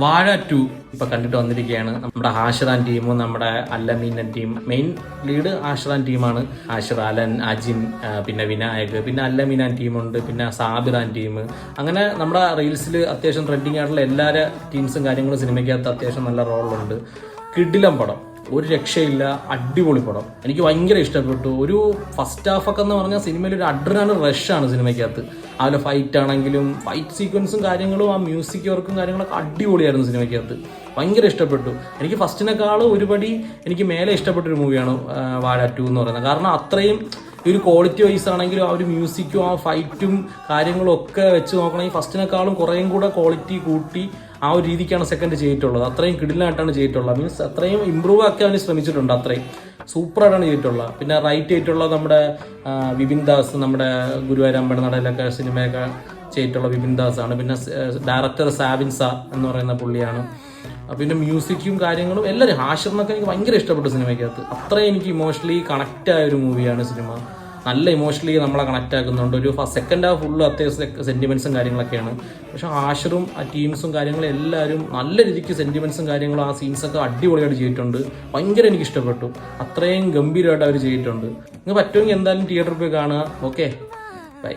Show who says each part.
Speaker 1: വാഴ 2 ഇപ്പൊ കണ്ടിട്ട് വന്നിരിക്കുകയാണ്. നമ്മുടെ ഹാഷിറാൻ ടീമും നമ്മുടെ അല്ലമീനൻ ടീം. മെയിൻ ലീഡ് ഹാഷിറാൻ ടീമാണ്. ഹാഷിർ, അലൻ, അജിൻ, പിന്നെ വിനായക്, പിന്നെ അല്ലമീനാൻ ടീമുണ്ട്, പിന്നെ സാബിറാൻ ടീം. അങ്ങനെ നമ്മുടെ റീൽസിൽ അത്യാവശ്യം ട്രെൻഡിങ് ആയിട്ടുള്ള എല്ലാ ടീംസും കാര്യങ്ങളും സിനിമയ്ക്കകത്ത് അത്യാവശ്യം നല്ല റോളുണ്ട്. കിടിലം പടം, ഒരു രക്ഷയില്ല, അടിപൊളി പടം. എനിക്ക് ഭയങ്കര ഇഷ്ടപ്പെട്ടു. ഒരു ഫസ്റ്റ് ഹാഫൊക്കെ എന്ന് പറഞ്ഞാൽ സിനിമയിൽ ഒരു അഡ്രിനാലിൻ റഷാണ് സിനിമയ്ക്കകത്ത്. അതിലെ ഫൈറ്റ് ആണെങ്കിലും ഫൈറ്റ് സീക്വൻസും കാര്യങ്ങളും ആ മ്യൂസിക് വർക്കും കാര്യങ്ങളൊക്കെ അടിപൊളിയായിരുന്നു സിനിമയ്ക്കകത്ത്. ഭയങ്കര ഇഷ്ടപ്പെട്ടു. എനിക്ക് ഫസ്റ്റിനേക്കാൾ ഒരുപടി എനിക്ക് മേലെ ഇഷ്ടപ്പെട്ടൊരു മൂവിയാണ് വാഴ 2 എന്ന് പറയുന്നത്. കാരണം അത്രയും ഒരു ക്വാളിറ്റി വൈസ് ആണെങ്കിലും ആ ഒരു മ്യൂസിക്കും ആ ഫൈറ്റും കാര്യങ്ങളും ഒക്കെ വെച്ച് നോക്കണമെങ്കിൽ ഫസ്റ്റിനേക്കാളും കുറേയും കൂടെ ക്വാളിറ്റി കൂട്ടി ആ ഒരു രീതിക്കാണ് സെക്കൻഡ് ചെയ്തിട്ടുള്ളത്. അത്രയും കിടിലായിട്ടാണ് ചെയ്തിട്ടുള്ളത്. മീൻസ് അത്രയും ഇമ്പ്രൂവ് ആക്കി അവന് ശ്രമിച്ചിട്ടുണ്ട്. അത്രയും സൂപ്പറായിട്ടാണ് ചെയ്തിട്ടുള്ളത്. പിന്നെ റൈറ്റ് ചെയ്തിട്ടുള്ള നമ്മുടെ വിപിൻ ദാസ്, നമ്മുടെ ഗുരുവായൂരമ്പല നടയിലൊക്കെ സിനിമയൊക്കെ ചെയ്തിട്ടുള്ള വിപിൻ ദാസ് ആണ്. പിന്നെ ഡയറക്ടർ സാബിൻസ എന്ന് പറയുന്ന പുള്ളിയാണ്. പിന്നെ മ്യൂസിക്കും കാര്യങ്ങളും എല്ലാവരും. ഹാഷിറിനൊക്കെ എനിക്ക് ഭയങ്കര ഇഷ്ടപ്പെട്ടു സിനിമയ്ക്കകത്ത്. അത്രയും എനിക്ക് ഇമോഷണലി കണക്റ്റ് ആയ ഒരു മൂവിയാണ് സിനിമ. നല്ല ഇമോഷണലി നമ്മളെ കണക്റ്റ് ആക്കുന്നുണ്ട്. ഒരു സെക്കൻഡ് ഹാഫ് ഫുള്ള് അത്യാവശ്യം സെന്റിമെന്റ്സും കാര്യങ്ങളൊക്കെയാണ്. പക്ഷെ ഹാഷിറും ആ ടീംസും കാര്യങ്ങളും എല്ലാവരും നല്ല രീതിക്ക് സെന്റിമെന്റ്സും കാര്യങ്ങളും ആ സീൻസൊക്കെ അടിപൊളിയായിട്ട് ചെയ്തിട്ടുണ്ട്. ഭയങ്കര എനിക്ക് ഇഷ്ടപ്പെട്ടു. അത്രയും ഗംഭീരമായിട്ട് അവർ ചെയ്തിട്ടുണ്ട്. നിങ്ങൾക്ക് പറ്റുമെങ്കിൽ എന്തായാലും തിയേറ്ററിൽ പോയി കാണുക. Okay, by.